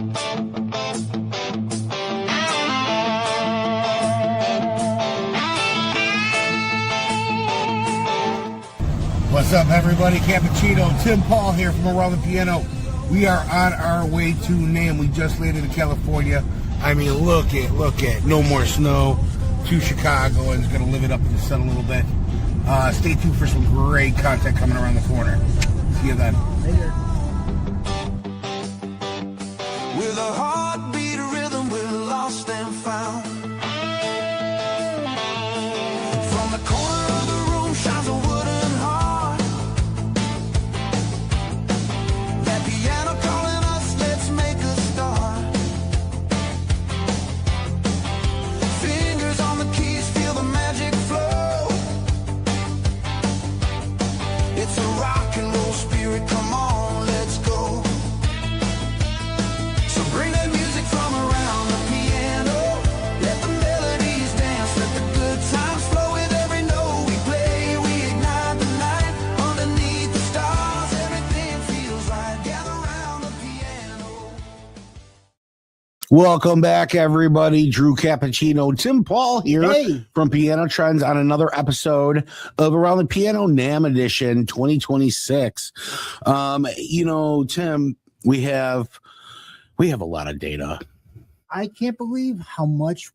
What's up, everybody? Cappuccino, Tim Paul here from Around the Piano. We are on our way to NAMM. We just landed in California. I mean, look at, no more snow. To Chicago, and it's going to live it up in the sun a little bit. Stay tuned for some great content coming around the corner. See you then. Later. With a heartbeat rhythm, we're lost and found. From the corner of the room shines a wooden heart. That piano calling us, let's make a start. Fingers on the keys, feel the magic flow. It's a rock and roll spirit, come on, let's go. So bring that music from around the piano. Let the melodies dance, let the good times flow. With every note we play, we ignite the night. Underneath the stars, everything feels right. Gather around the piano. Welcome back, everybody. Drew Cappuccino, Tim Paul here from Piano Trends on another episode of Around the Piano NAMM Edition 2026. Tim, we have a lot of data. I can't believe how much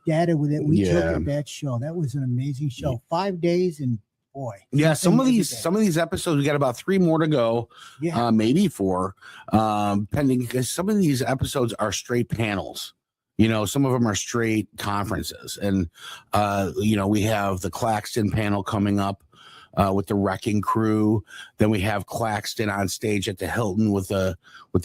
data that we took at that show. That was an amazing show. 5 days, and boy. Yeah, some of these episodes, we got about 3 more to go. Yeah. Maybe 4, pending, because some of these episodes are straight panels. Some of them are straight conferences. And we have the Claxton panel coming up with the Wrecking Crew. Then we have Claxton on stage at the Hilton with the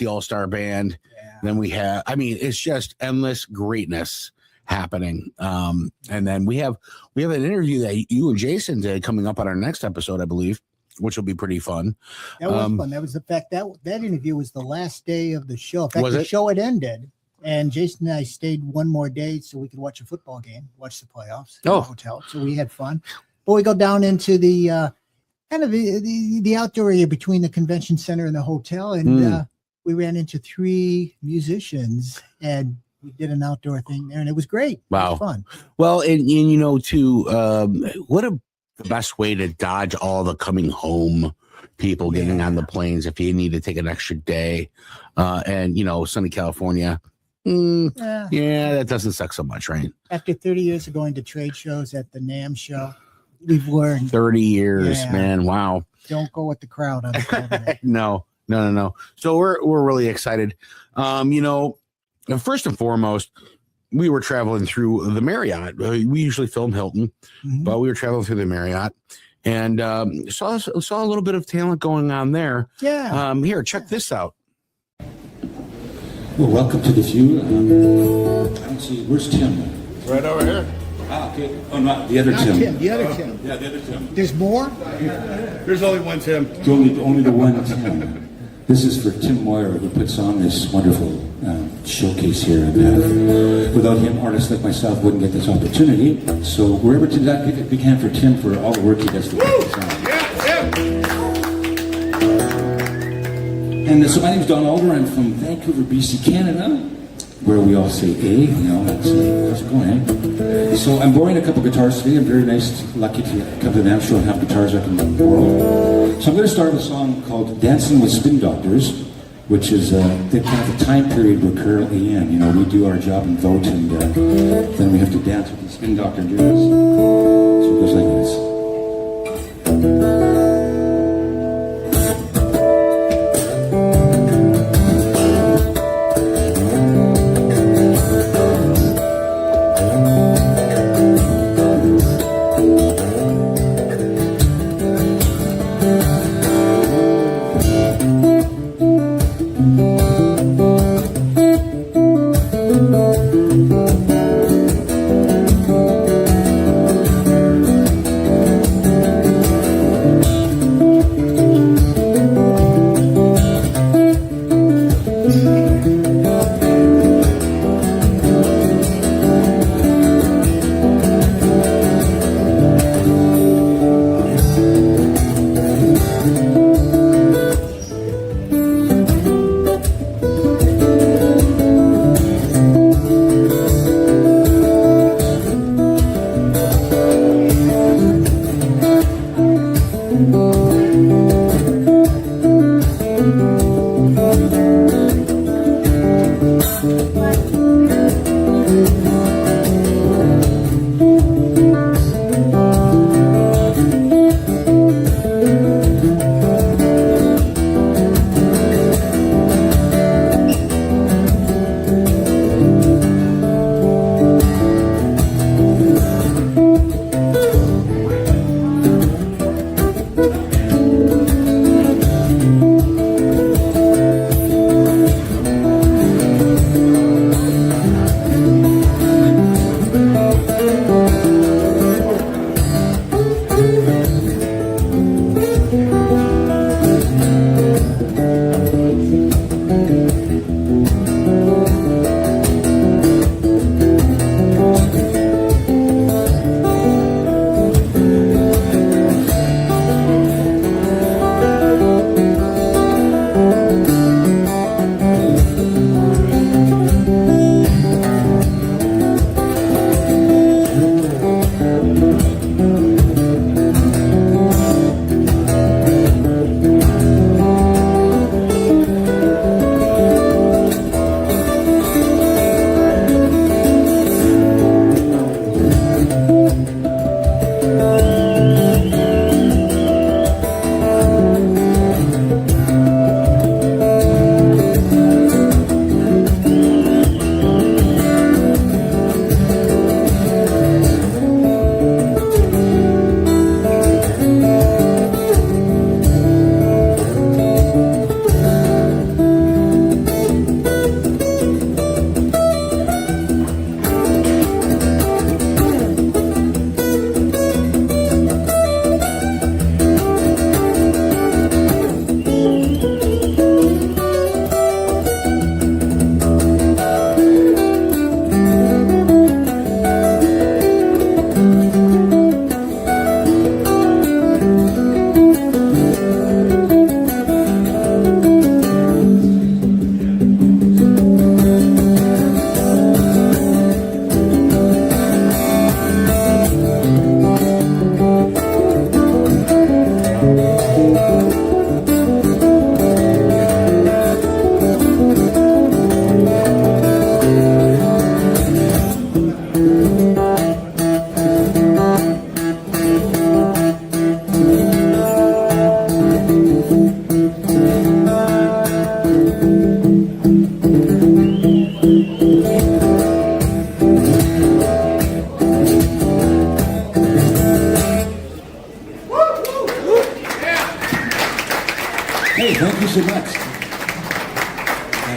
All-Star Band. Yeah. Then we have, it's just endless greatness happening. And then we have an interview that you and Jason did coming up on our next episode, I believe, which will be pretty fun. That was fun. That was the fact that interview was the last day of the show. In fact, the show had ended, and Jason and I stayed one more day so we could watch a football game, watch the playoffs in the hotel. So we had fun. But we go down into the kind of the outdoor area between the convention center and the hotel, and we ran into 3 musicians, and we did an outdoor thing there, and it was great. Wow. It was fun. Well, and the best way to dodge all the coming home people getting on the planes if you need to take an extra day. And sunny California. That doesn't suck so much, right? After 30 years of going to trade shows at the NAMM show, we've learned 30 years, man. Wow. Don't go with the crowd on the day. No. So we're really excited. First and foremost, we were traveling through the Marriott. We usually film Hilton, but we were traveling through the Marriott and saw a little bit of talent going on there. Yeah. Here, check this out. Well, welcome to the View. I don't see, where's Tim? Right over here. Ah, okay. Oh, not the other Tim. The other Tim. Yeah, the other Tim. There's more? There's only one Tim. Only the one Tim. This is for Tim Moyer, who puts on this wonderful showcase here. And, without him, artists like myself wouldn't get this opportunity. So wherever Tim's at, give it a big hand for Tim for all the work he does to put this on. Yeah, Tim! And so my name's Don Alder. I'm from Vancouver, BC, Canada, where we all say A. That's how's it going, eh? So I'm borrowing a couple guitars today. I'm very lucky to come to the NAMM show and have guitars I can borrow. So I'm going to start with a song called Dancing with Spin Doctors, which is the kind of the time period we're currently in. We do our job and vote, and then we have to dance with the spin doctor and do this. So it goes like this.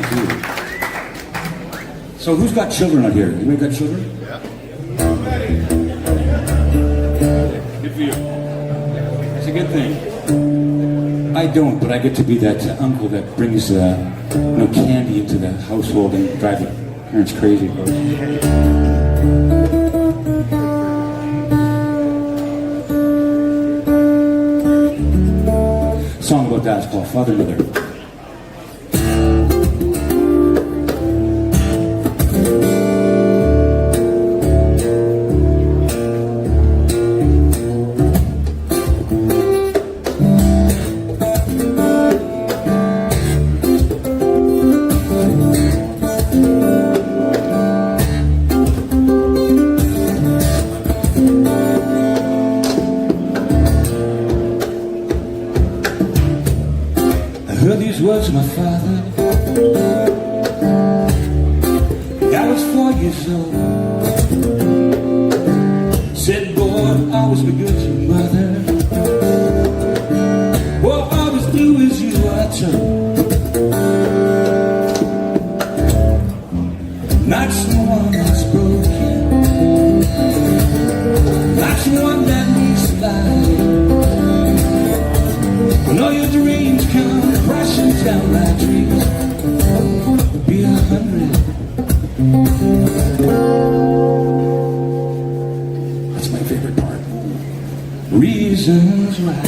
Thank you. So who's got children out here? Anybody got children? Yeah. Good for you. It's a good thing. I don't, but I get to be that uncle that brings candy into the household and drive the parents crazy. Song about that is called Father Mother. Heard these words of my father. I was 4 years old. Said, boy, always be good to your mother. Boy, always do as you are told. Not someone that's broken, not someone that needs to lie. When all your dreams come crashing down like trees, be 100. That's my favorite part. Reasons why.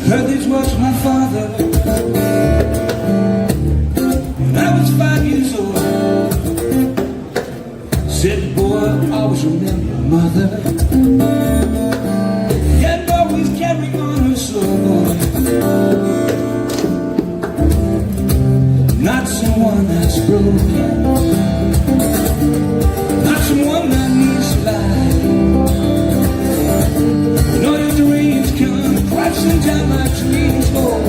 Heard these words from my father when I was 5 years old. Said, boy, always remember your mother, and always carry on her soul, boy. Not someone that's broken, not someone that needs life. And all your dreams come crashing down like trees, oh,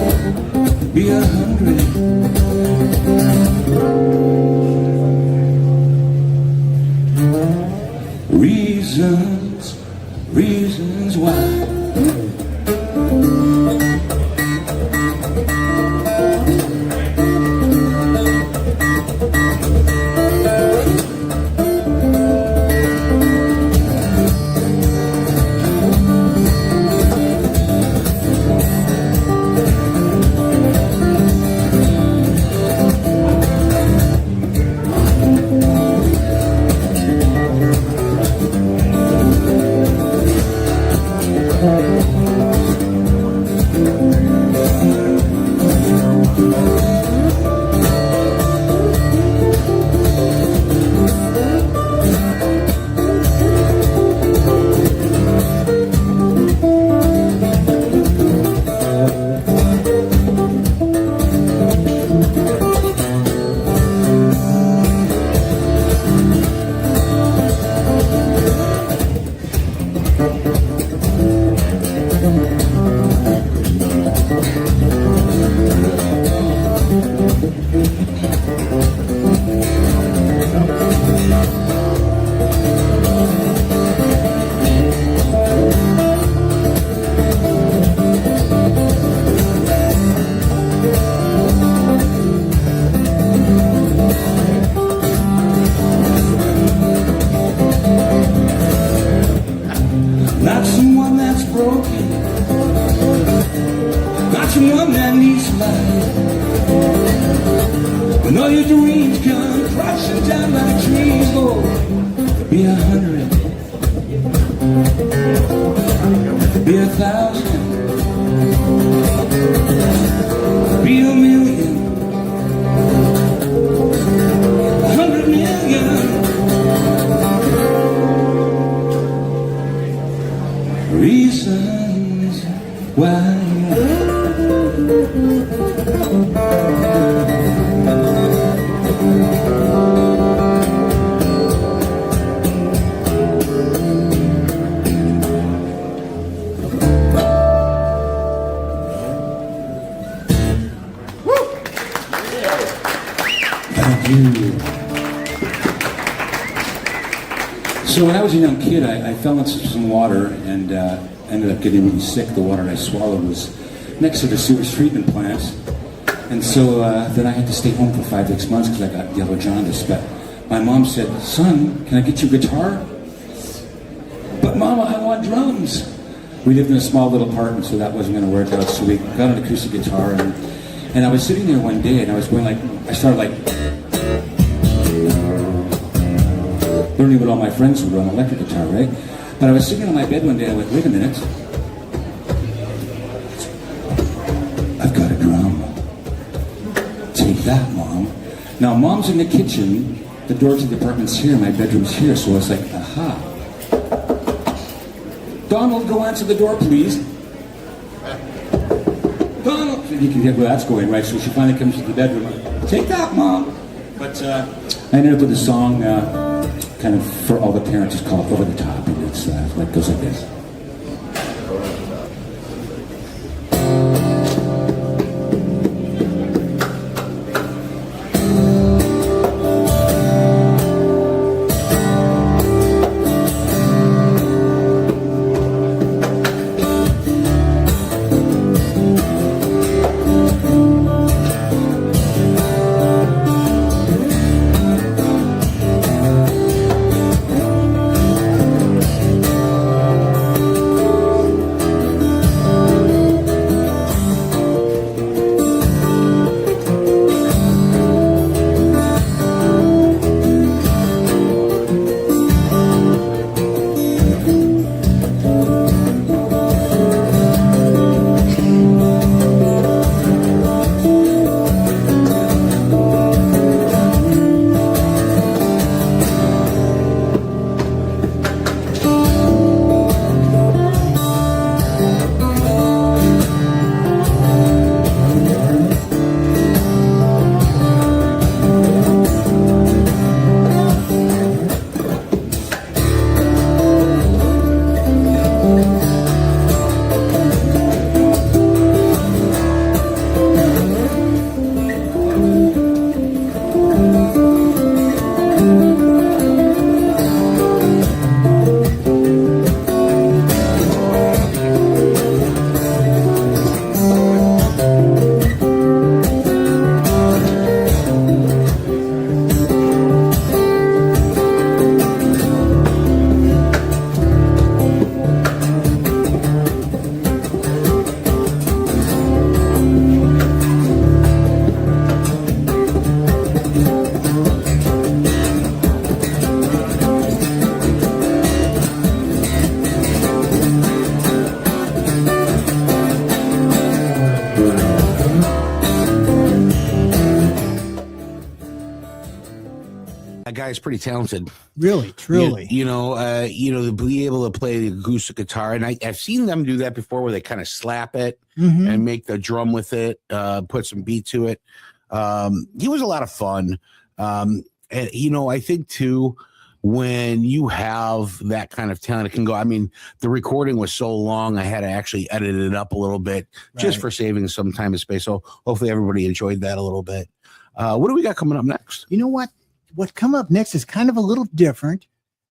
be 100. Reasons why. Not someone that's broken, not someone that needs life. When all your dreams come crashing down like trees, oh, be 100, be 1,000, be 1,000,000, 100,000,000. Reasons why. you. So when I was a young kid, I fell into some water and ended up getting really sick. The water I swallowed was next to the sewage treatment plant. And so then I had to stay home for 5-6 months because I got yellow jaundice. But my mom said, "Son, can I get you a guitar?" "But Mama, I want drums." We lived in a small little apartment, so that wasn't going to work out. So we got an acoustic guitar, and I was sitting there one day, and I was going like, I started like learning what all my friends would on electric guitar, right? But I was sitting on my bed one day, and I went, wait a minute. I've got a drum. Take that, Mom. Now, Mom's in the kitchen, the door to the apartment's here, my bedroom's here, so I was like, aha. Donald, go answer the door, please. Donald! You can get where that's going, right? So she finally comes to the bedroom. Take that, Mom! But I ended up with a song, kind of for all the parents, it's called Over the Top, and it's like goes like this. That guy's pretty talented. Really, truly. To be able to play the acoustic guitar, and I've seen them do that before, where they kind of slap it and make the drum with it, put some beat to it. He was a lot of fun. And I think too, when you have that kind of talent, it can go. I mean, the recording was so long, I had to actually edit it up a little bit just for saving some time and space. So hopefully everybody enjoyed that a little bit. What do we got coming up next? You know what? What come up next is kind of a little different,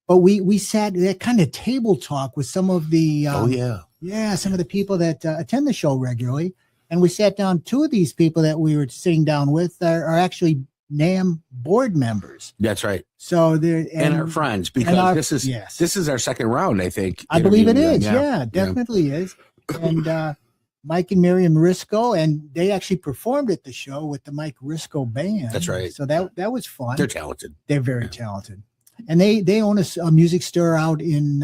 but we sat that kind of table talk with some of the some of the people that attend the show regularly, and we sat down. Two of these people that we were sitting down with are actually NAMM board members. That's right. So they're and our friends, because this is our second round, I think. I believe it is. Yeah, definitely is. And Mike and Miriam Risco, and they actually performed at the show with the Mike Risco band. That's right. So that was fun. They're talented. They're very talented, and they own a music store out in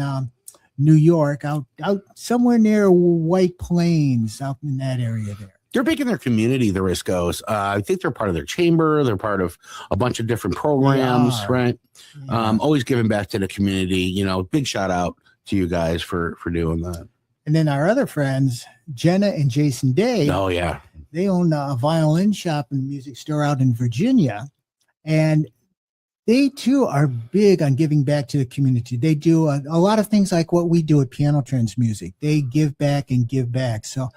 New York, out somewhere near White Plains, out in that area there. They're big in their community, the Riscos. I think they're part of their chamber. They're part of a bunch of different programs, right? Yeah. Always giving back to the community. Big shout out to you guys for doing that. And then our other friends, Jenna and Jason Day. Oh, yeah. They own a violin shop and music store out in Virginia. And they, too, are big on giving back to the community. They do a lot of things like what we do at Piano Trends Music. They give back and give back. So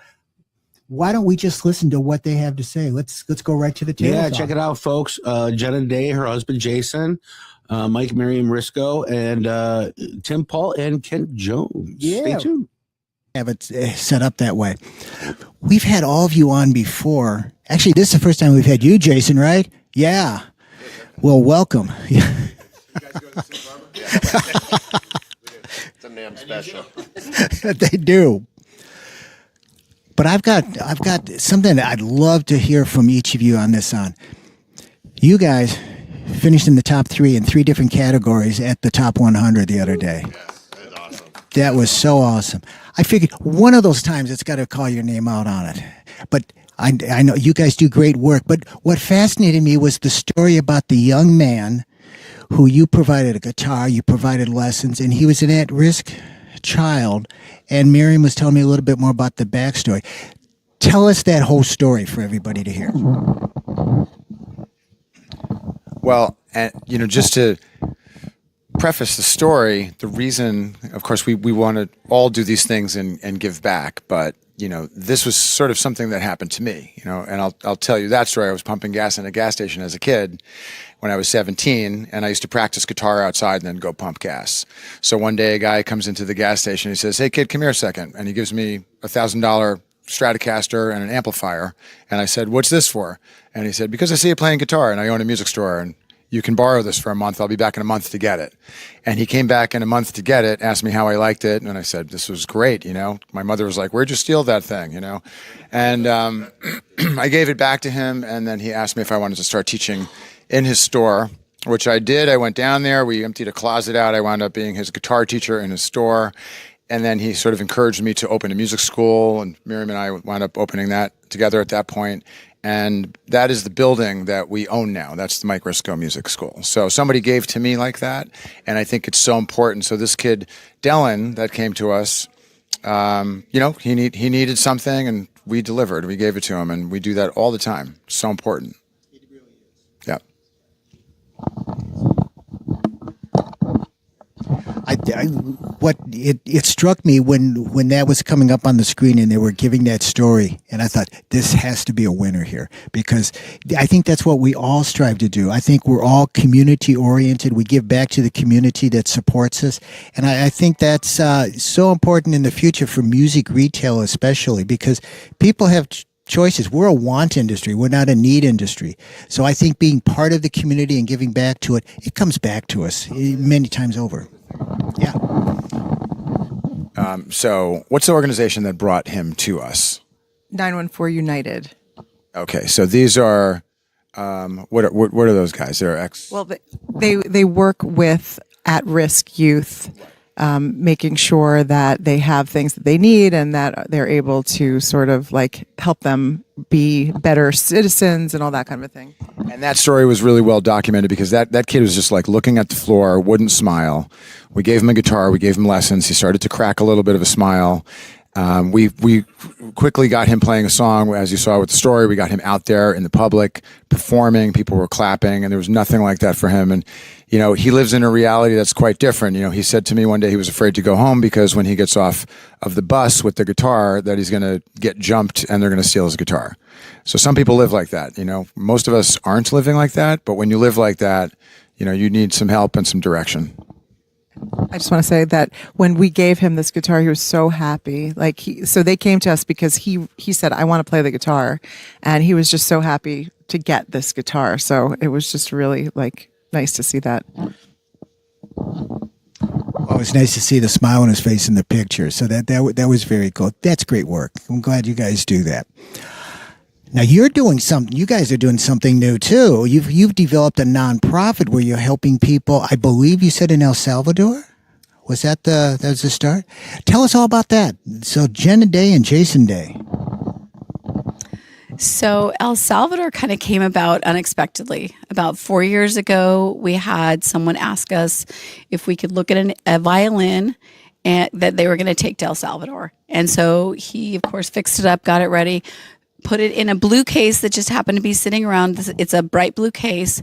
why don't we just listen to what they have to say? Let's go right to the table. Yeah, talk. check it out, folks. Jenna Day, her husband Jason, Mike, Miriam Risco, and Tim Paul and Kent Jones. Yeah. Stay tuned. Have it set up that way. We've had all of you on before. Actually, this is the first time we've had you, Jason, right? Yeah. Well, welcome. You guys go to St. Barbara? It's a NAMM special. They do. But I've got something that I'd love to hear from each of you on this on. You guys finished in the top 3 in 3 different categories at the top 100 the other day. Yes, that's awesome. That was so awesome. I figured one of those times it's got to call your name out on it. But I know you guys do great work. But what fascinated me was the story about the young man who you provided a guitar, you provided lessons, and he was an at-risk child. And Miriam was telling me a little bit more about the backstory. Tell us that whole story for everybody to hear. Well, and just to preface the story, the reason, of course, we want to all do these things and give back, but this was sort of something that happened to me, and I'll tell you that story. I was pumping gas in a gas station as a kid when I was 17, and I used to practice guitar outside and then go pump gas. So one day a guy comes into the gas station, he says, "Hey kid, come here a second," and he gives me $1,000 Stratocaster and an amplifier. And I said, "What's this for?" And he said, "Because I see you playing guitar and I own a music store and you can borrow this for a month. I'll be back in a month to get it." And he came back in a month to get it, asked me how I liked it. And I said, "This was great." My mother was like, "Where'd you steal that thing?" And I gave it back to him. And then he asked me if I wanted to start teaching in his store, which I did. I went down there. We emptied a closet out. I wound up being his guitar teacher in his store. And then he sort of encouraged me to open a music school. And Miriam and I wound up opening that together at that point. And that is the building that we own now. That's the Mike Risco Music School. So somebody gave to me like that, and I think it's so important. So this kid, Dylan, that came to us, he needed something, and we delivered. We gave it to him, and we do that all the time. So important. Yeah. It struck me when that was coming up on the screen and they were giving that story, and I thought this has to be a winner here, because I think that's what we all strive to do. I think we're all community oriented. We give back to the community that supports us, and I think that's so important in the future for music retail, especially because people have choices. We're a want industry. We're not a need industry. So I think being part of the community and giving back to it, it comes back to us many times over. Yeah. So what's the organization that brought him to us? 914 United. Okay. So these are, what are those guys? They're Well, they work with at-risk youth, making sure that they have things that they need and that they're able to sort of like help them be better citizens and all that kind of a thing. And that story was really well documented because that kid was just like looking at the floor, wouldn't smile. We gave him a guitar, we gave him lessons. He started to crack a little bit of a smile. We quickly got him playing a song, as you saw with the story. We got him out there in the public performing. People were clapping, and there was nothing like that for him. And he lives in a reality that's quite different. He said to me one day he was afraid to go home because when he gets off of the bus with the guitar, that he's going to get jumped and they're going to steal his guitar. So some people live like that. Most of us aren't living like that, but when you live like that, you need some help and some direction. I just want to say that when we gave him this guitar, he was so happy. So they came to us because he said, "I want to play the guitar," and he was just so happy to get this guitar. So it was just really nice to see that. Well, it was nice to see the smile on his face in the picture. So that was very cool. That's great work. I'm glad you guys do that. Now you're doing something. You guys are doing something new too. You've developed a nonprofit where you're helping people. I believe you said in El Salvador. Was that the start? Tell us all about that. So Jenna Day and Jason Day. So El Salvador kind of came about unexpectedly. About 4 years ago, we had someone ask us if we could look at a violin and that they were going to take to El Salvador. And so he, of course, fixed it up, got it ready, put it in a blue case that just happened to be sitting around. It's a bright blue case.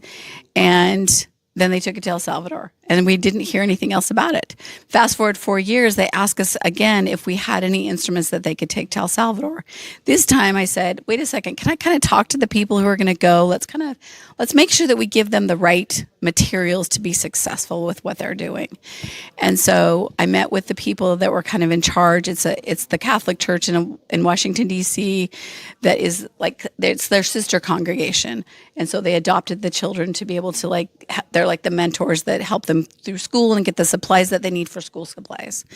And Then they took it to El Salvador, and we didn't hear anything else about it. Fast forward 4 years, they asked us again if we had any instruments that they could take to El Salvador. This time I said, wait a second, can I kind of talk to the people who are going to go? Let's make sure that we give them the right materials to be successful with what they're doing. And so I met with the people that were kind of in charge. It's the Catholic Church in Washington, D.C. that is like, it's their sister congregation. And so they adopted the children to be able to they're like the mentors that help them through school and get the supplies that they need for school supplies.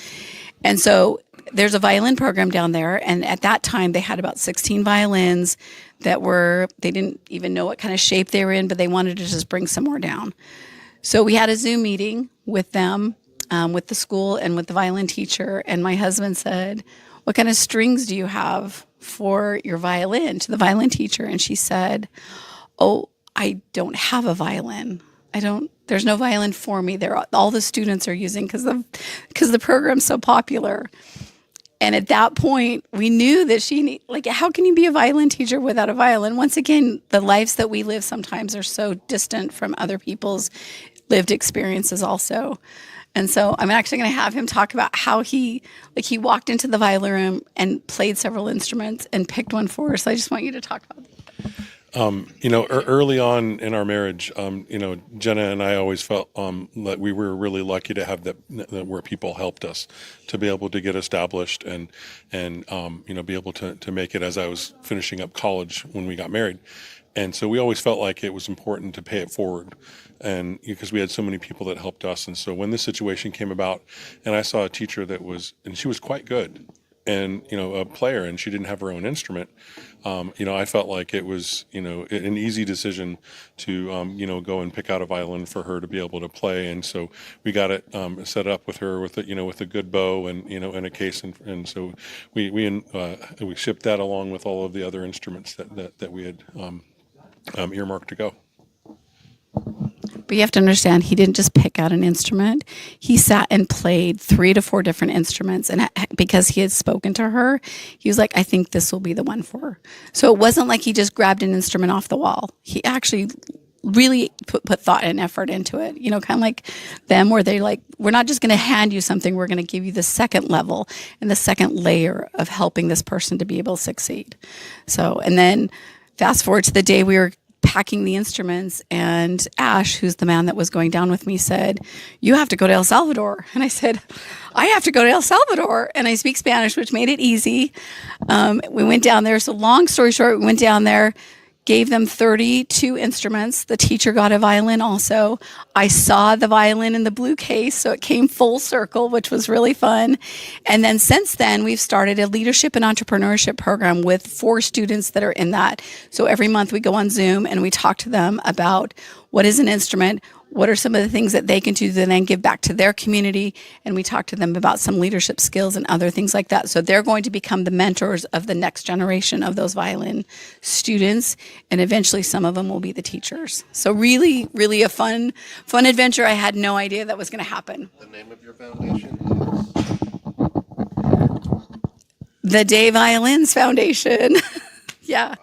And so there's a violin program down there. And at that time they had about 16 violins they didn't even know what kind of shape they were in, but they wanted to just bring some more down. So we had a Zoom meeting with them, with the school and with the violin teacher. And my husband said, what kind of strings do you have for your violin, to the violin teacher? And she said, oh, I don't have a violin. There's no violin for me. All the students are using because the program's so popular. And at that point, we knew that how can you be a violin teacher without a violin? Once again, the lives that we live sometimes are so distant from other people's lived experiences also. And so I'm actually going to have him talk about how he walked into the violin room and played several instruments and picked one for us. So I just want you to talk about that. Early on in our marriage, Jenna and I always felt that we were really lucky to have that where people helped us to be able to get established and be able to make it as I was finishing up college when we got married. And so we always felt like it was important to pay it forward, and because we had so many people that helped us. And so when this situation came about and I saw a teacher she was quite good and, a player, and she didn't have her own instrument, I felt like it was, an easy decision to, go and pick out a violin for her to be able to play. And so we got it set up with her with a good bow and, and a case. And so we shipped that along with all of the other instruments that we had earmarked to go. But you have to understand, he didn't just pick out an instrument. He sat and played 3 to 4 different instruments. And because he had spoken to her, he was like, I think this will be the one for her. So it wasn't like he just grabbed an instrument off the wall. He actually really put thought and effort into it, kind of like them, where they we're not just going to hand you something, we're going to give you the second level and the second layer of helping this person to be able to succeed. So, and then fast forward to the day we were packing the instruments, and Ash, who's the man that was going down with me, said, you have to go to El Salvador. And I said, I have to go to El Salvador. And I speak Spanish, which made it easy. We went down there. So long story short, we went down there, gave them 32 instruments. The teacher got a violin also. I saw the violin in the blue case, so it came full circle, which was really fun. And then since then, we've started a leadership and entrepreneurship program with 4 students that are in that. So every month we go on Zoom and we talk to them about what is an instrument, what are some of the things that they can do to then give back to their community, and we talk to them about some leadership skills and other things like that. So they're going to become the mentors of the next generation of those violin students, and eventually some of them will be the teachers. So really, really a fun adventure. I had no idea that was going to happen. The name of your foundation is? The Day Violins Foundation. Yeah.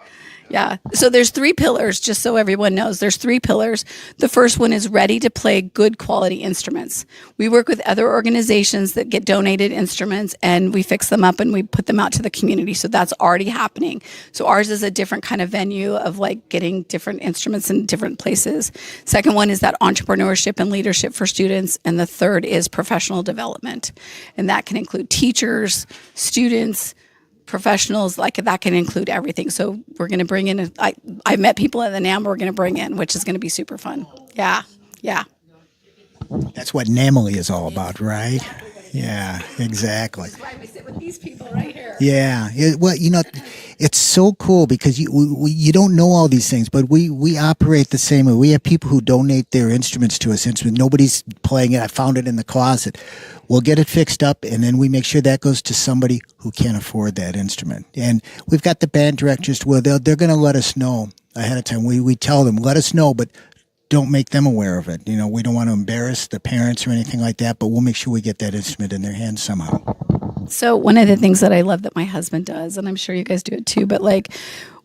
Yeah. So there's 3 pillars, just so everyone knows. There's 3 pillars. The first one is ready to play good quality instruments. We work with other organizations that get donated instruments, and we fix them up and we put them out to the community. So that's already happening. So ours is a different kind of venue of getting different instruments in different places. Second one is that entrepreneurship and leadership for students. And the third is professional development. And that can include teachers, students, professionals, that can include everything. So we're going to bring in, I've met people at the NAMM we're going to bring in, which is going to be super fun. Yeah. Yeah. That's what NAMM is all about, right? Yeah, exactly. That's why we sit with these people right here. Yeah. Well, it's so cool because you don't know all these things, but we operate the same way. We have people who donate their instruments to us. Nobody's playing it. I found it in the closet. We'll get it fixed up, and then we make sure that goes to somebody who can't afford that instrument. And we've got the band directors where they're going to let us know ahead of time. We tell them, let us know, but don't make them aware of it. We don't want to embarrass the parents or anything like that, but we'll make sure we get that instrument in their hands somehow. So one of the things that I love that my husband does, and I'm sure you guys do it too, but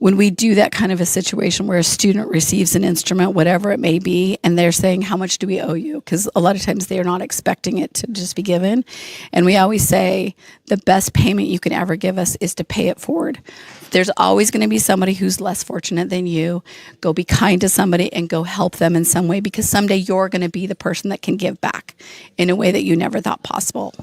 when we do that kind of a situation where a student receives an instrument, whatever it may be, and they're saying, how much do we owe you? Because a lot of times they're not expecting it to just be given. And we always say the best payment you can ever give us is to pay it forward. There's always going to be somebody who's less fortunate than you. Go be kind to somebody and go help them in some way, because someday you're going to be the person that can give back in a way that you never thought possible.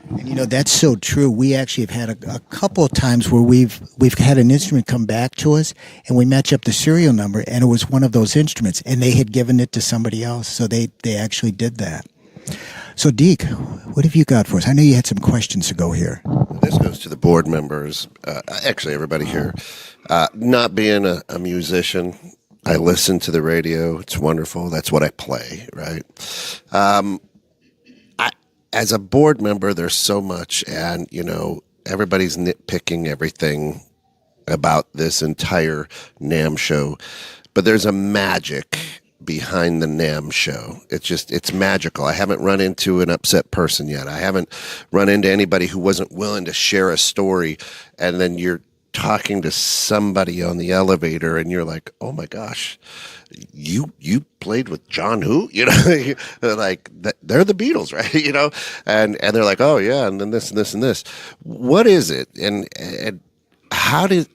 And that's so true. We actually have had a couple of times where we've had an instrument come back to us, and we match up the serial number, and it was one of those instruments, and they had given it to somebody else, so they actually did that. So, Deke, what have you got for us? I know you had some questions to go here. This goes to the board members, actually everybody here. Not being a musician, I listen to the radio. It's wonderful. That's what I play, right? As a board member, there's so much, and everybody's nitpicking everything about this entire NAMM show, but there's a magic behind the NAMM show. It's magical. I haven't run into an upset person yet. I haven't run into anybody who wasn't willing to share a story, and then you're talking to somebody on the elevator and you're like, oh my gosh, you played with John who? Like they're the Beatles, right? And they're like, oh yeah, and then this and this and this. What is it? And how do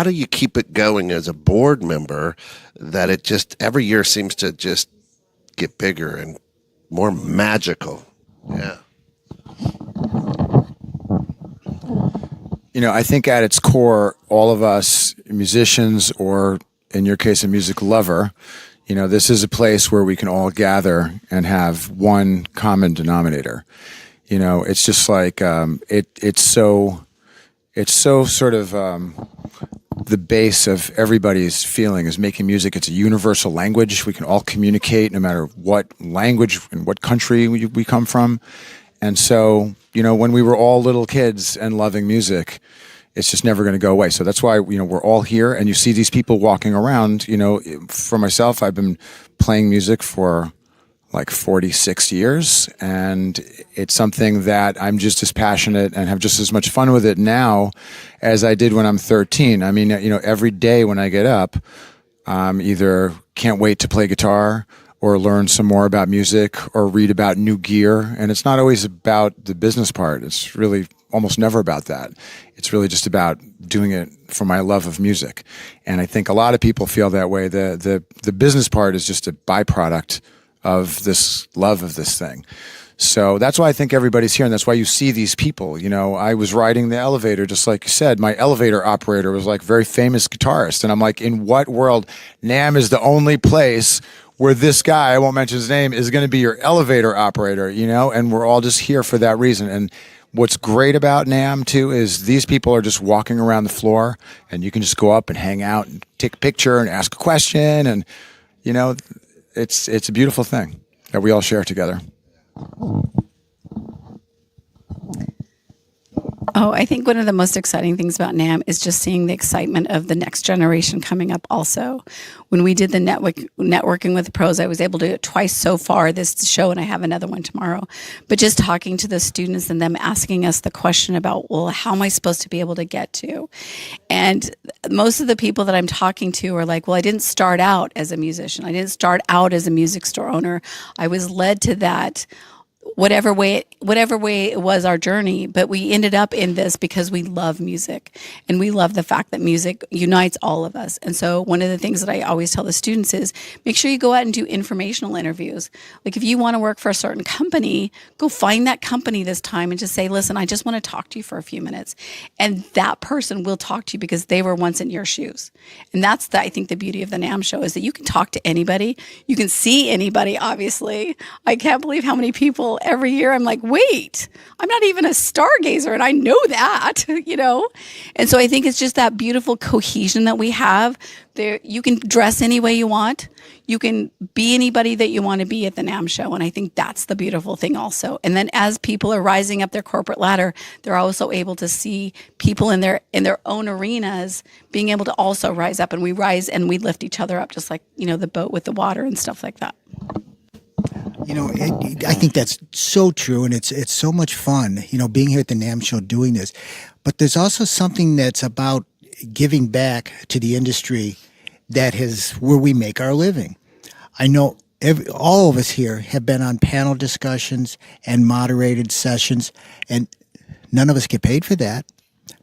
you keep it going as a board member that it just every year seems to just get bigger and more magical? Yeah. I think at its core, all of us musicians, or in your case, a music lover, this is a place where we can all gather and have one common denominator. It's just like it's so sort of the base of everybody's feeling is making music. It's a universal language. We can all communicate no matter what language and what country we come from. And so, when we were all little kids and loving music, it's just never going to go away. So that's why, we're all here, and you see these people walking around. For myself, I've been playing music for like 46 years, and it's something that I'm just as passionate and have just as much fun with it now as I did when I'm 13. I mean, every day when I get up, either can't wait to play guitar or learn some more about music or read about new gear. And it's not always about the business part. It's really almost never about that. It's really just about doing it for my love of music. And I think a lot of people feel that way. The business part is just a byproduct of this love of this thing. So that's why I think everybody's here, and that's why you see these people. I was riding the elevator, just like you said. My elevator operator was like a very famous guitarist, and I'm like, in what world? NAMM is the only place where this guy, I won't mention his name, is going to be your elevator operator, and we're all just here for that reason. And what's great about NAMM too is these people are just walking around the floor, and you can just go up and hang out and take a picture and ask a question, and it's a beautiful thing that we all share together. Oh, I think one of the most exciting things about NAMM is just seeing the excitement of the next generation coming up also. When we did the networking with the pros, I was able to do it twice so far this show, and I have another one tomorrow. But just talking to the students and them asking us the question about, well, how am I supposed to be able to get to? And most of the people that I'm talking to are like, well, I didn't start out as a musician. I didn't start out as a music store owner. I was led to that whatever way it was our journey, but we ended up in this because we love music, and we love the fact that music unites all of us. And so one of the things that I always tell the students is make sure you go out and do informational interviews. Like if you want to work for a certain company, go find that company this time and just say, listen, I just want to talk to you for a few minutes. And that person will talk to you because they were once in your shoes. And that's I think the beauty of the NAMM show is that you can talk to anybody. You can see anybody, obviously. I can't believe how many people every year I'm like, wait, I'm not even a stargazer, and I know that, And so I think it's just that beautiful cohesion that we have there. You can dress any way you want. You can be anybody that you want to be at the NAMM show. And I think that's the beautiful thing also. And then as people are rising up their corporate ladder, they're also able to see people in their own arenas being able to also rise up, and we rise and we lift each other up, just like, the boat with the water and stuff like that. I think that's so true, and it's so much fun, being here at the NAMM show doing this. But there's also something that's about, giving back to the industry that is where we make our living. I know all of us here have been on panel discussions and moderated sessions, and none of us get paid for that,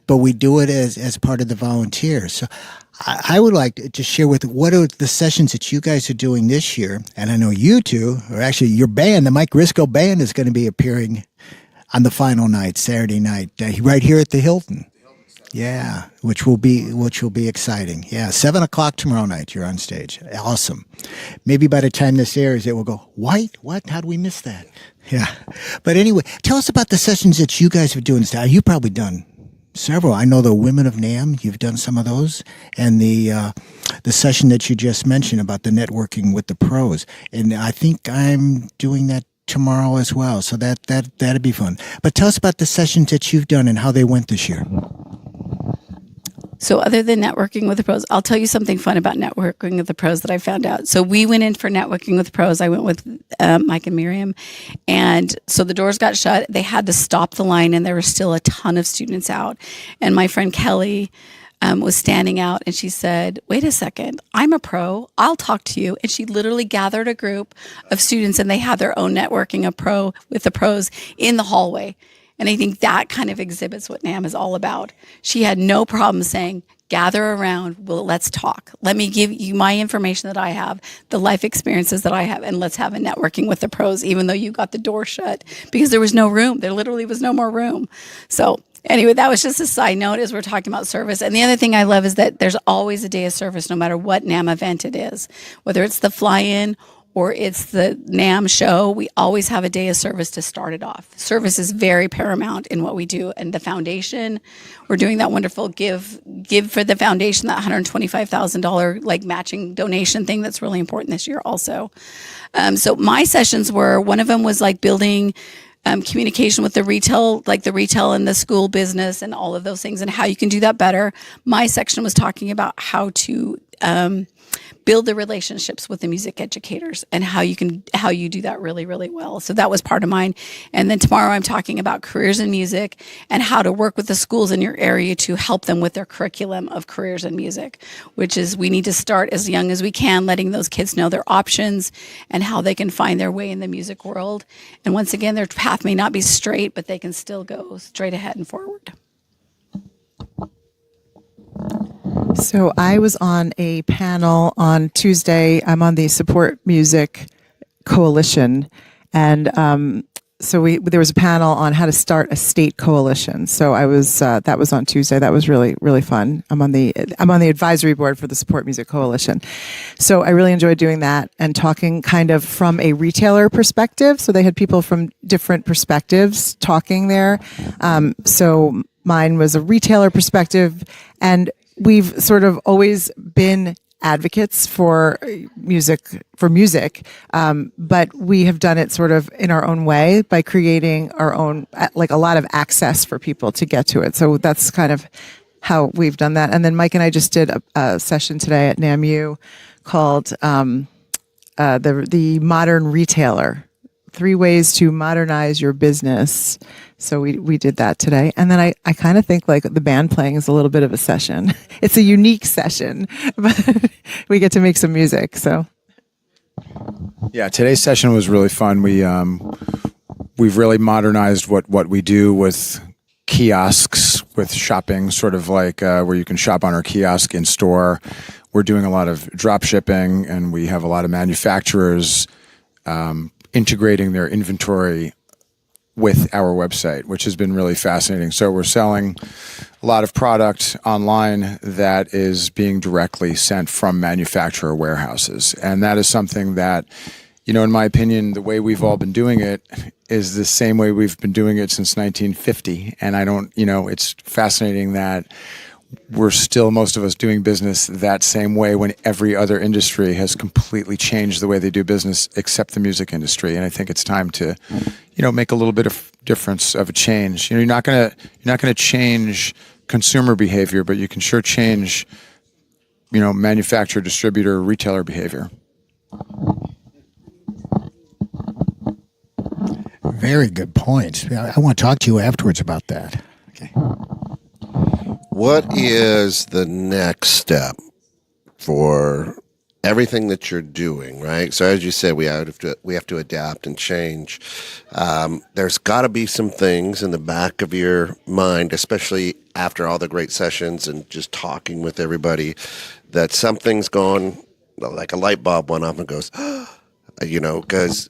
but we do it as part of the volunteers. So I would like to share with what are the sessions that you guys are doing this year. And I know you two, or actually your band, the Mike Risco Band, is going to be appearing on the final night, Saturday night, right here at the Hilton. Yeah, which will be exciting. Yeah, 7:00 tomorrow night. You're on stage. Awesome. Maybe by the time this airs, it will go white. What? How do we miss that? Yeah. But anyway, tell us about the sessions that you guys are doing. You've probably done several. I know the Women of NAMM. You've done some of those, and the session that you just mentioned about the networking with the pros. And I think I'm doing that tomorrow as well. So that'd be fun. But tell us about the sessions that you've done and how they went this year. So other than networking with the pros, I'll tell you something fun about networking with the pros that I found out. So we went in for networking with pros. I went with Mike and Miriam. And so the doors got shut. They had to stop the line, and there were still a ton of students out. And my friend Kelly was standing out, and she said, wait a second, I'm a pro. I'll talk to you. And she literally gathered a group of students, and they had their own networking with the pros in the hallway. And I think that kind of exhibits what NAMM is all about. She had no problem saying, gather around, well, let's talk. Let me give you my information that I have, the life experiences that I have, and let's have a networking with the pros, even though you got the door shut, because there was no room. There literally was no more room. So anyway, that was just a side note as we're talking about service. And the other thing I love is that there's always a day of service, no matter what NAMM event it is, whether it's the fly-in or it's the NAMM show, we always have a day of service to start it off. Service is very paramount in what we do. And the foundation, we're doing that wonderful give for the foundation, that $125,000 like matching donation thing that's really important this year also. So my sessions were, one of them was like building communication with the retail and the school business and all of those things and how you can do that better. My section was talking about how to build the relationships with the music educators and how you do that really, really well. So that was part of mine. And then tomorrow I'm talking about careers in music and how to work with the schools in your area to help them with their curriculum of careers in music, which is we need to start as young as we can, letting those kids know their options and how they can find their way in the music world. And once again, their path may not be straight, but they can still go straight ahead and forward. So I was on a panel on Tuesday. I'm on the Support Music Coalition, and so there was a panel on how to start a state coalition. So I was that was on Tuesday. That was really, really fun. I'm on the advisory board for the Support Music Coalition. So I really enjoyed doing that and talking kind of from a retailer perspective. So they had people from different perspectives talking there. So mine was a retailer perspective, and we've sort of always been advocates for music, but we have done it sort of in our own way by creating our own, like a lot of access for people to get to it. So that's kind of how we've done that. And then Mike and I just did a session today at NAMU called the Modern Retailer. 3 ways to modernize your business. So we did that today. And then I kind of think like the band playing is a little bit of a session. It's a unique session, but we get to make some music. So yeah, today's session was really fun. We've really modernized what we do with kiosks, with shopping, sort of like where you can shop on our kiosk in store. We're doing a lot of drop shipping, and we have a lot of manufacturers integrating their inventory with our website, which has been really fascinating. So we're selling a lot of product online that is being directly sent from manufacturer warehouses. And that is something that, in my opinion, the way we've all been doing it is the same way we've been doing it since 1950. And it's fascinating that we're still, most of us, doing business that same way when every other industry has completely changed the way they do business except the music industry. And I think it's time to, make a little bit of difference of a change. You're not gonna change consumer behavior, but you can sure change, manufacturer, distributor, retailer behavior. Very good points. I want to talk to you afterwards about that. Okay. what is the next step for everything that you're doing, right? So as you said, we have to adapt and change. There's got to be some things in the back of your mind, especially after all the great sessions and just talking with everybody, that something's gone, like a light bulb went off and goes, because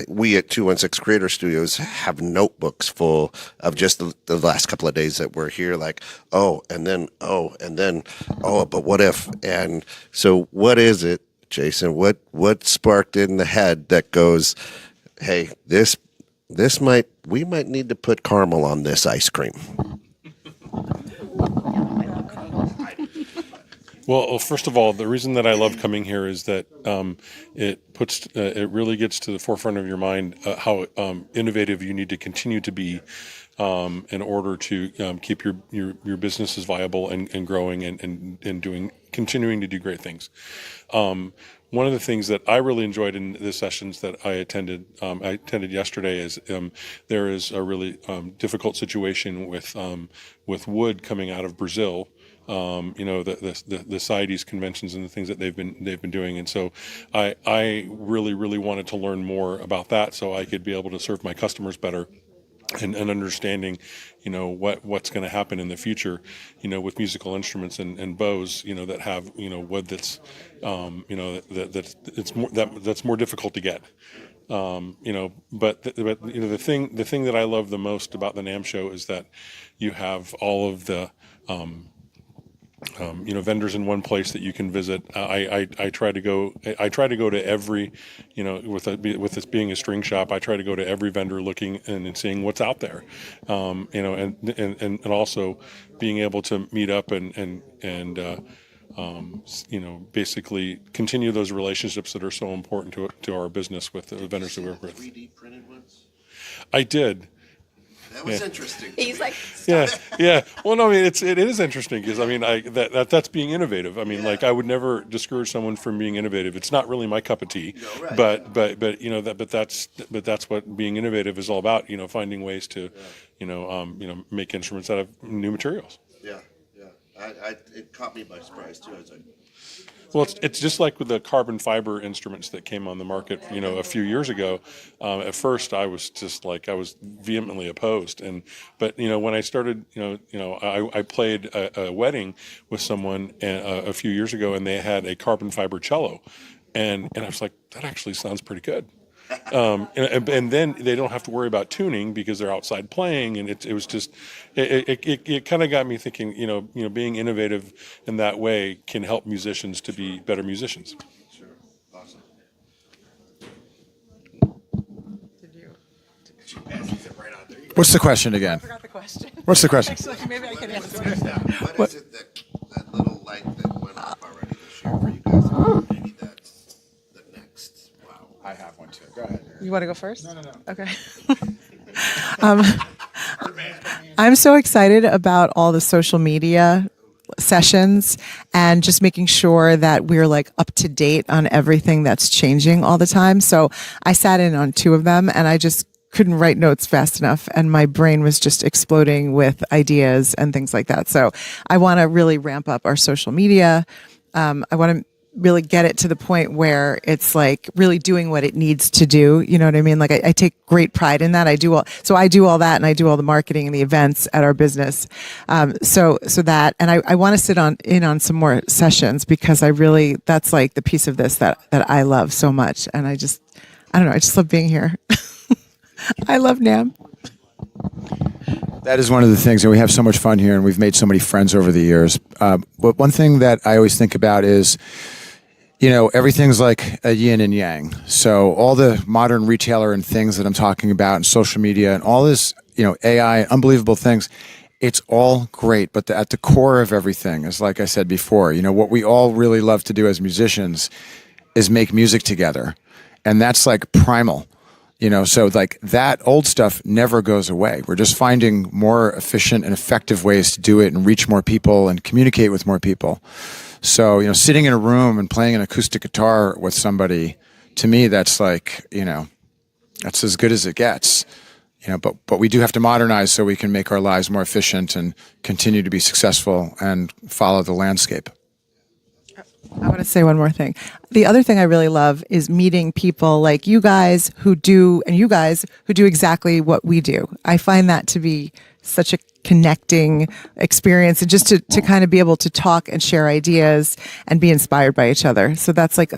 we at 216 Creator Studios have notebooks full of just the last couple of days that we're here, like, oh, but what if? And so what is it, Jason? What sparked in the head that goes, hey, we might need to put caramel on this ice cream? Well, first of all, the reason that I love coming here is that it really gets to the forefront of your mind how innovative you need to continue to be in order to keep your businesses viable and growing and continuing to do great things. One of the things that I really enjoyed in the sessions that I attended yesterday is there is a really difficult situation with wood coming out of Brazil. The CITES conventions and the things that they've been doing, and so I really wanted to learn more about that so I could be able to serve my customers better. And understanding, what's going to happen in the future, with musical instruments and bows, that have, wood that's, that's more difficult to get. But the thing that I love the most about the NAMM show is that you have all of the vendors in one place that you can visit. I try to go to every, with this being a string shop, I try to go to every vendor looking and seeing what's out there, and also being able to meet up and basically continue those relationships that are so important to our business with the vendors that we work with. 3D printed ones? I did. That was interesting. He's like, Yeah. Well, no, I mean, it is interesting because that's being innovative. I mean, like I would never discourage someone from being innovative. It's not really my cup of tea, right. but that's what being innovative is all about. Finding ways to, make instruments out of new materials. Yeah. It caught me by surprise too. I was like, Well, it's just like with the carbon fiber instruments that came on the market, a few years ago. At first, I was just I was vehemently opposed, but when I started, I played a wedding with someone a few years ago, and they had a carbon fiber cello, and I was like, that actually sounds pretty good. And then they don't have to worry about tuning because they're outside playing, and it was just it kind of got me thinking. Being innovative in that way can help musicians to be better musicians. sure, awesome. What's the question again? I forgot the question. What's the question? Actually, maybe I can answer. What is it that little light that went off already this year for you guys? Maybe that's the next. Wow. I have one too. Go ahead. You want to go first? No. Okay. I'm so excited about all the social media sessions and just making sure that we're up to date on everything that's changing all the time. So I sat in on 2 of them and I just couldn't write notes fast enough and my brain was just exploding with ideas and things like that. So I want to really ramp up our social media. I want to really get it to the point where it's really doing what it needs to do. You know what I mean? I take great pride in that. I do all that and I do all the marketing and the events at our business. So that, and I want to sit in on some more sessions because that's the piece of this that I love so much. And I don't know. I just love being here. I love NAMM. That is one of the things, and we have so much fun here, and we've made so many friends over the years. But one thing that I always think about is, everything's like a yin and yang. So all the modern retailer and things that I'm talking about, and social media, and all this, AI, unbelievable things, it's all great. But at the core of everything is, like I said before, what we all really love to do as musicians is make music together, and that's primal. So that old stuff never goes away. We're just finding more efficient and effective ways to do it and reach more people and communicate with more people. So, sitting in a room and playing an acoustic guitar with somebody, to me, that's that's as good as it gets. but we do have to modernize so we can make our lives more efficient and continue to be successful and follow the landscape. I want to say one more thing. The other thing I really love is meeting people like you guys who do exactly what we do. I find that to be such a connecting experience, and just to kind of be able to talk and share ideas and be inspired by each other. So that's like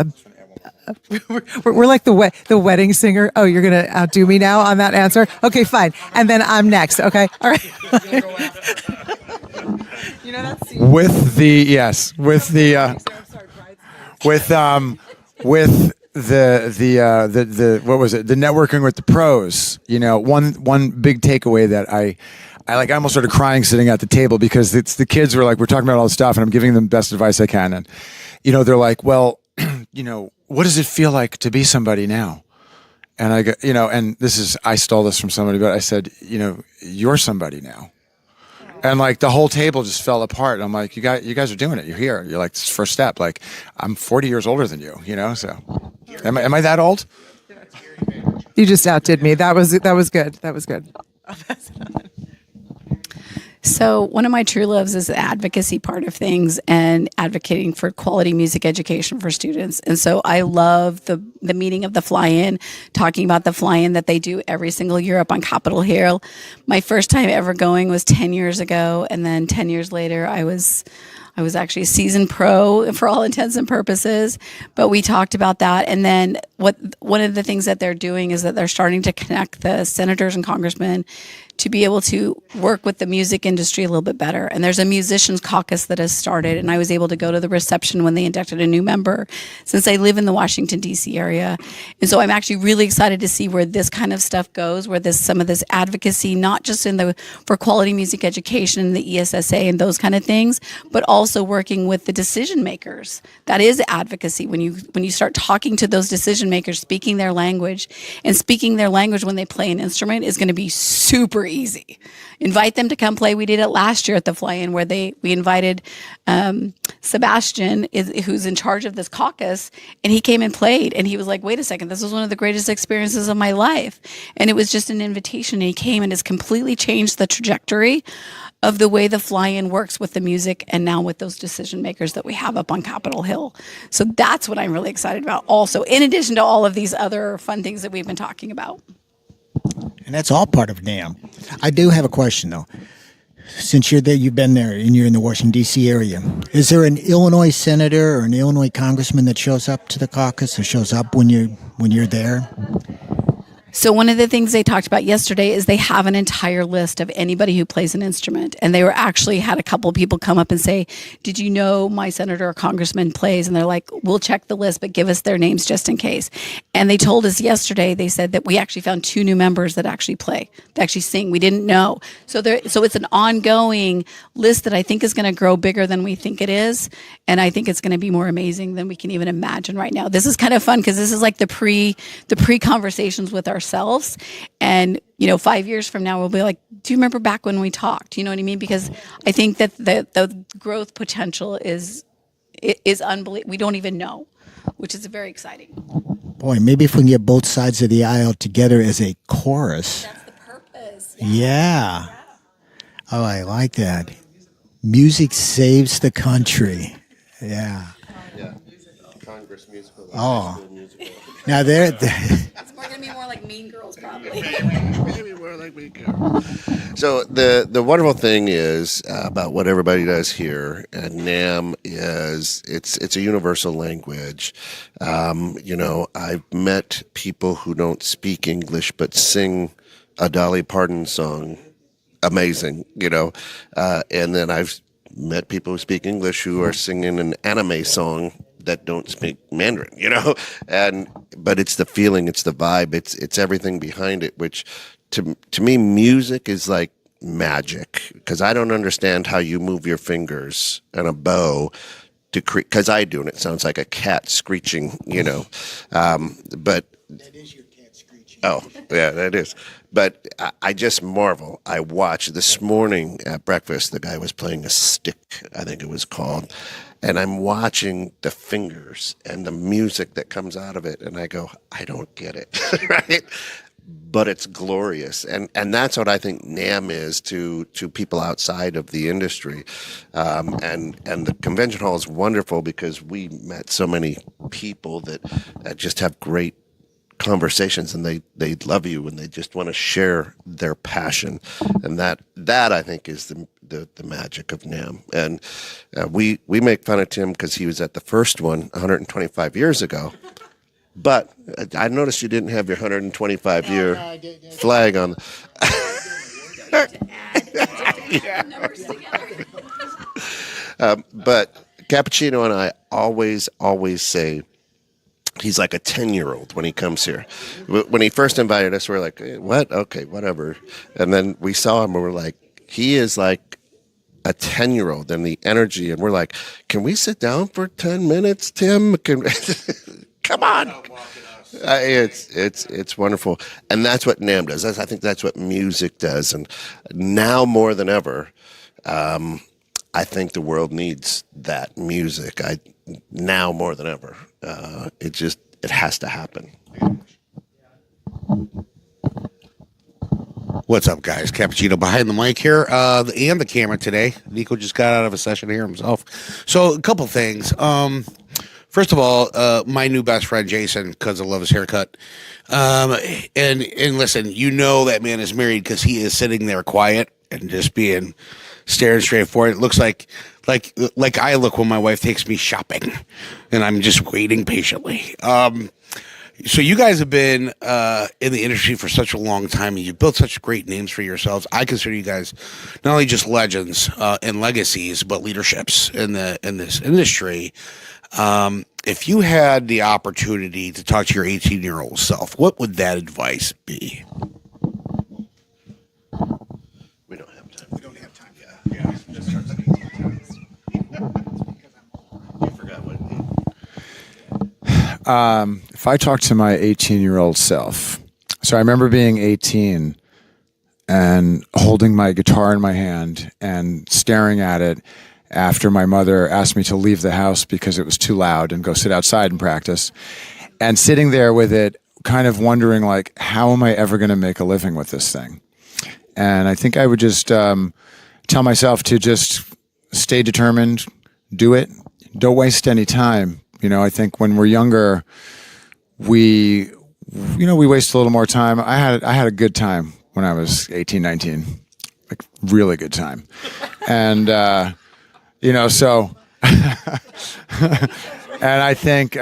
we're like the wedding singer. Oh, you're going to outdo me now on that answer? Okay, fine. And then I'm next. Okay. All right. You know that scene? With the what was it? The networking with the pros. One big takeaway that I almost started crying sitting at the table, because it's the kids were like, we're talking about all this stuff and I'm giving them the best advice I can. And, they're like, well, what does it feel like to be somebody now? And I go, and I stole this from somebody, but I said, you're somebody now. And like the whole table just fell apart. I'm like, you guys are doing it. You're here. You're like, this is the first step. Like, I'm 40 years older than you, so am I that old? You just outdid me. That was good. That was good. So one of my true loves is the advocacy part of things and advocating for quality music education for students. And so I love the meeting of the fly-in, talking about the fly-in that they do every single year up on Capitol Hill. My first time ever going was 10 years ago. And then 10 years later, I was actually a seasoned pro for all intents and purposes, but we talked about that. And then one of the things that they're doing is that they're starting to connect the senators and congressmen to be able to work with the music industry a little bit better. And there's a musicians caucus that has started, and I was able to go to the reception when they inducted a new member, since I live in the Washington, D.C. area. And so I'm actually really excited to see where this kind of stuff goes, where some of this advocacy, not just for quality music education and the ESSA and those kind of things, but also working with the decision makers. That is advocacy. When you start talking to those decision makers, speaking their language, and speaking their language when they play an instrument is going to be super easy. Invite them to come play. We did it last year at the fly-in, where we invited Sebastian, who's in charge of this caucus, and he came and played, and he was like, wait a second, this was one of the greatest experiences of my life. And it was just an invitation, and he came and has completely changed the trajectory of the way the fly-in works with the music, and now with those decision makers that we have up on Capitol Hill. So that's what I'm really excited about also, in addition to all of these other fun things that we've been talking about. And that's all part of NAMM. I do have a question, though. Since you're there, you've been there, and you're in the Washington, D.C. area, is there an Illinois senator or an Illinois congressman that shows up to the caucus, or shows up when you're there? So one of the things they talked about yesterday is they have an entire list of anybody who plays an instrument. And they had a couple of people come up and say, did you know my senator or congressman plays? And they're like, we'll check the list, but give us their names just in case. And they told us yesterday, they said that we actually found 2 new members that actually play, that actually sing. We didn't know. So it's an ongoing list that I think is going to grow bigger than we think it is. And I think it's going to be more amazing than we can even imagine right now. This is kind of fun, because this is like the pre-conversations with ourselves. And 5 years from now, we'll be like, do you remember back when we talked? You know what I mean? Because I think that the growth potential is unbelievable. We don't even know, which is very exciting. Boy, maybe if we can get both sides of the aisle together as a chorus. That's the purpose. Yeah. Oh, I like that. Music saves the country. Yeah. Yeah. Congress musical. Oh. Now they're It's going to be more like Mean Girls, probably. So the wonderful thing is about what everybody does here at NAMM is it's a universal language. I've met people who don't speak English but sing a Dolly Parton song, amazing, and then I've met people who speak English who are singing an anime song that don't speak Mandarin, but it's the feeling, it's the vibe, it's everything behind it, which to me, music is like magic, because I don't understand how you move your fingers and a bow to create, because I do, and it sounds like a cat screeching, but that is your cat screeching. Oh, yeah, that is. But I just marvel. I watched this morning at breakfast, the guy was playing a stick, I think it was called. And I'm watching the fingers and the music that comes out of it. And I go, I don't get it, right? but it's glorious, and that's what I think NAMM is to people outside of the industry, and the convention hall is wonderful because we met so many people that just have great conversations, and they love you, and they just want to share their passion, and that I think is the magic of NAMM. And we make fun of Tim because he was at the first one 125 years ago. But I noticed you didn't have your 125-year flag on. But Cappuccino and I always say he's like a 10-year-old when he comes here. When he first invited us, we're like, what? Okay, whatever. And then we saw him and we're like, he is like a 10-year-old, and the energy. And we're like, can we sit down for 10 minutes, Tim? Come on. It's wonderful. And that's what NAMM does. I think that's what music does. And now more than ever, I think the world needs that music. Now more than ever. It has to happen. What's up, guys? Cappuccino behind the mic here, and the camera today. Nico just got out of a session here himself. So a couple things. First of all, my new best friend Jason, because I love his haircut. And listen, you know that man is married because he is sitting there quiet and just staring straight forward. It looks like I look when my wife takes me shopping, and I'm just waiting patiently. So you guys have been in the industry for such a long time, and you've built such great names for yourselves. I consider you guys not only just legends and legacies, but leaderships in this industry. If you had the opportunity to talk to your 18-year-old self, what would that advice be? We don't have time. Yeah. You forgot what. If I talk to my 18-year-old self, so I remember being 18 and holding my guitar in my hand and staring at it after my mother asked me to leave the house because it was too loud and go sit outside and practice, and sitting there with it, kind of wondering, like, how am I ever going to make a living with this thing? And I think I would just tell myself to just stay determined, do it, don't waste any time. I think when we're younger, we waste a little more time. I had a good time when I was 18, 19, like really good time. And, so, and I think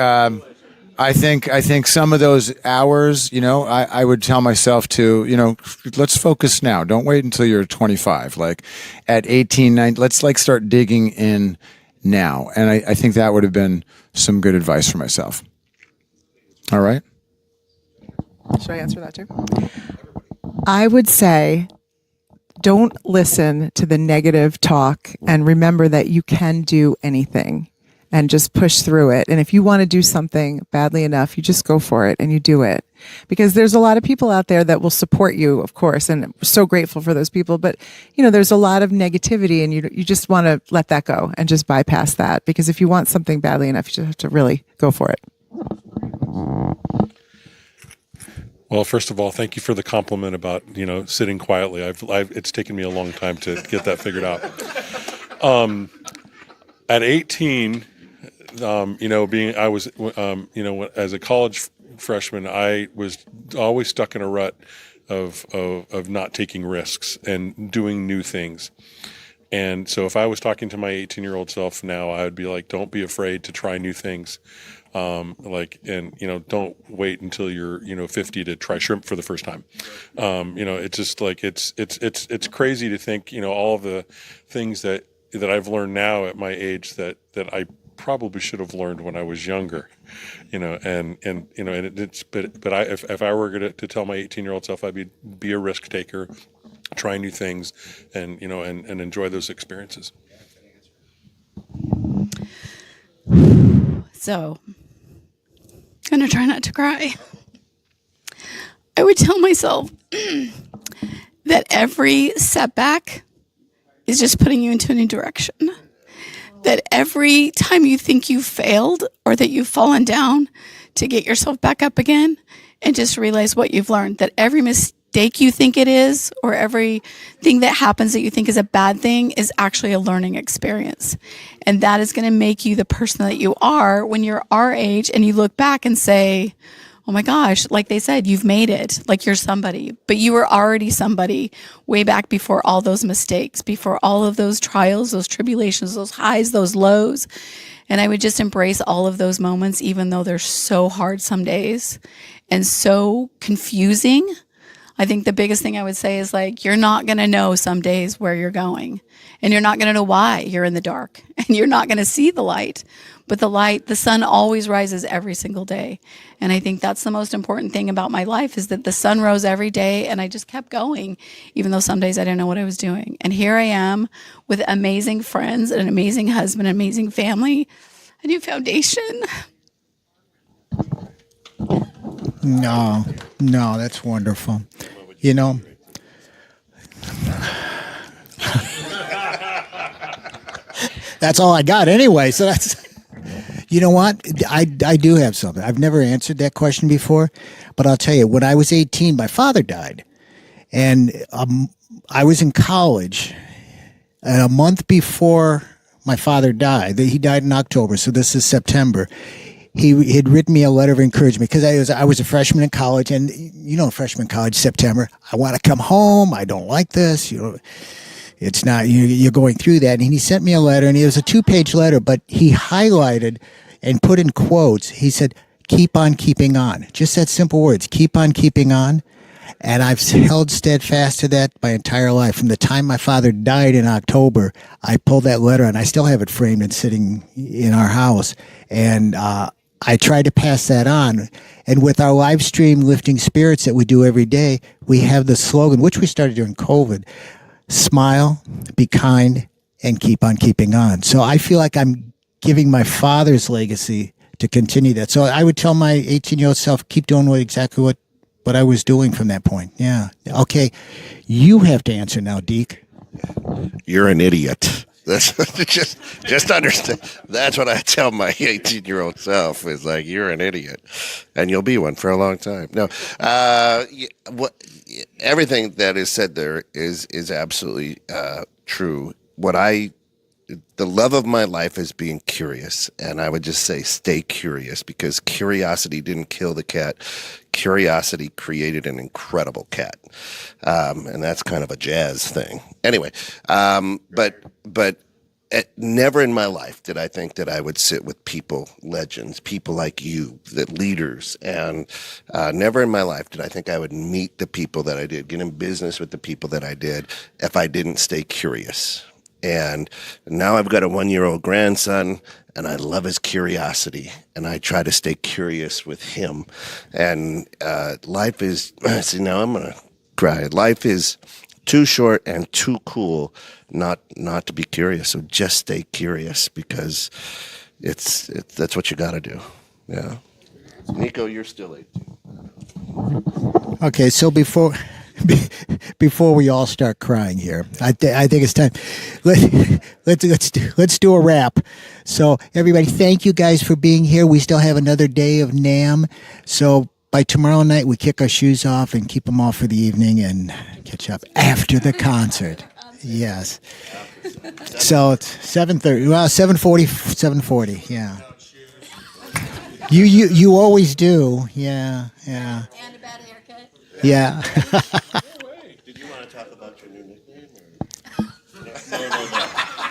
some of those hours, I would tell myself to, let's focus now. Don't wait until you're 25. Like at 18, 19, let's start digging in now. And I think that would have been some good advice for myself. All right. Should I answer that too? I would say don't listen to the negative talk, and remember that you can do anything and just push through it. And if you want to do something badly enough, you just go for it and you do it. Because there's a lot of people out there that will support you, of course, and we're so grateful for those people. But, there's a lot of negativity, and you just want to let that go and just bypass that. Because if you want something badly enough, you just have to really go for it. Well, first of all, thank you for the compliment about, sitting quietly. It's taken me a long time to get that figured out. At 18, as a college freshman, I was always stuck in a rut of not taking risks and doing new things. And so if I was talking to my 18-year-old self now, I would be like, don't be afraid to try new things. Don't wait until you're, 50 to try shrimp for the first time. It's just like, it's crazy to think, all of the things that I've learned now at my age that I probably should have learned when I was younger, if I were to tell my 18-year-old self, I'd be a risk taker, try new things, and enjoy those experiences. So, I'm going to try not to cry. I would tell myself that every setback is just putting you into a new direction. That every time you think you failed or that you've fallen down, to get yourself back up again and just realize what you've learned, that every mistake you think it is, or everything that happens that you think is a bad thing, is actually a learning experience. And that is going to make you the person that you are when you're our age and you look back and say, oh my gosh, like they said, you've made it, like you're somebody, but you were already somebody way back before all those mistakes, before all of those trials, those tribulations, those highs, those lows. And I would just embrace all of those moments, even though they're so hard some days and so confusing. I think the biggest thing I would say is, like, you're not going to know some days where you're going, and you're not going to know why you're in the dark, and you're not going to see the light. But the sun always rises every single day. And I think that's the most important thing about my life, is that the sun rose every day and I just kept going, even though some days I didn't know what I was doing. And here I am with amazing friends, an amazing husband, an amazing family, a new foundation. No, that's wonderful. You know, that's all I got anyway. So that's, you know what? I do have something. I've never answered that question before, but I'll tell you, when I was 18, my father died. And I was in college, and a month before my father died, he died in October, so this is September. He had written me a letter of encouragement, because I was a freshman in college, and you know, freshman college, September, I want to come home. I don't like this. You know, it's not, you're going through that. And he sent me a letter, and it was a 2-page letter, but he highlighted and put in quotes. He said, keep on keeping on. Just that simple words, keep on keeping on. And I've held steadfast to that my entire life. From the time my father died in October, I pulled that letter, and I still have it framed and sitting in our house. And I try to pass that on. And with our live stream Lifting Spirits that we do every day, we have the slogan, which we started during COVID: smile, be kind, and keep on keeping on. So I feel like I'm giving my father's legacy to continue that. So I would tell my 18-year-old self, keep doing exactly what I was doing from that point. Yeah. Okay. You have to answer now, Deke. You're an idiot. That's just understand. That's what I tell my 18-year-old self, is like, you're an idiot, and you'll be one for a long time. No, everything that is said there is absolutely true. The love of my life is being curious, and I would just say stay curious, because curiosity didn't kill the cat. Curiosity created an incredible cat, and that's kind of a jazz thing. Anyway, but never in my life did I think that I would sit with people, legends, people like you, that leaders, and never in my life did I think I would meet the people that I did, get in business with the people that I did, if I didn't stay curious. And now I've got a 1-year-old grandson, and I love his curiosity, and I try to stay curious with him. And life is, see, now I'm going to cry. Life is too short and too cool not to be curious. So just stay curious, because it's that's what you got to do. Yeah. Nico, you're still 18. Okay, so before we all start crying here, I think it's time. Let's do a wrap. So everybody, thank you guys for being here. We still have another day of NAMM. So by tomorrow night, we kick our shoes off and keep them off for the evening and catch up after the concert. Yes. So it's 7:30. Well, 7:40. Yeah. You always do. Yeah. And a bad haircut. Yeah. Did you want to talk about your new nickname?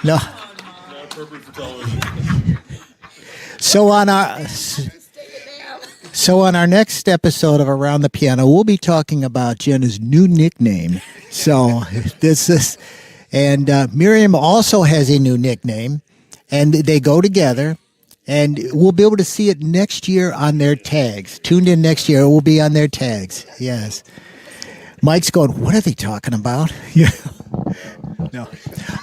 No. Not appropriate for television. So on our next episode of Around the Piano, we'll be talking about Jenna's new nickname. So this is, and Miriam also has a new nickname, and they go together. And we'll be able to see it next year on their tags. Tuned in next year, it will be on their tags. Yes. Mike's going, what are they talking about? Yeah. No.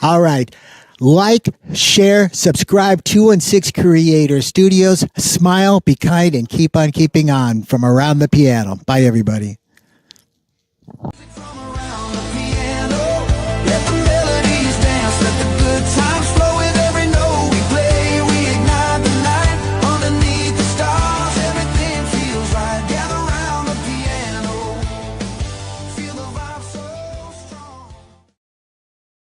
All right. Like, share, subscribe, 216 Creator Studios. Smile, be kind, and keep on keeping on from Around the Piano. Bye, everybody.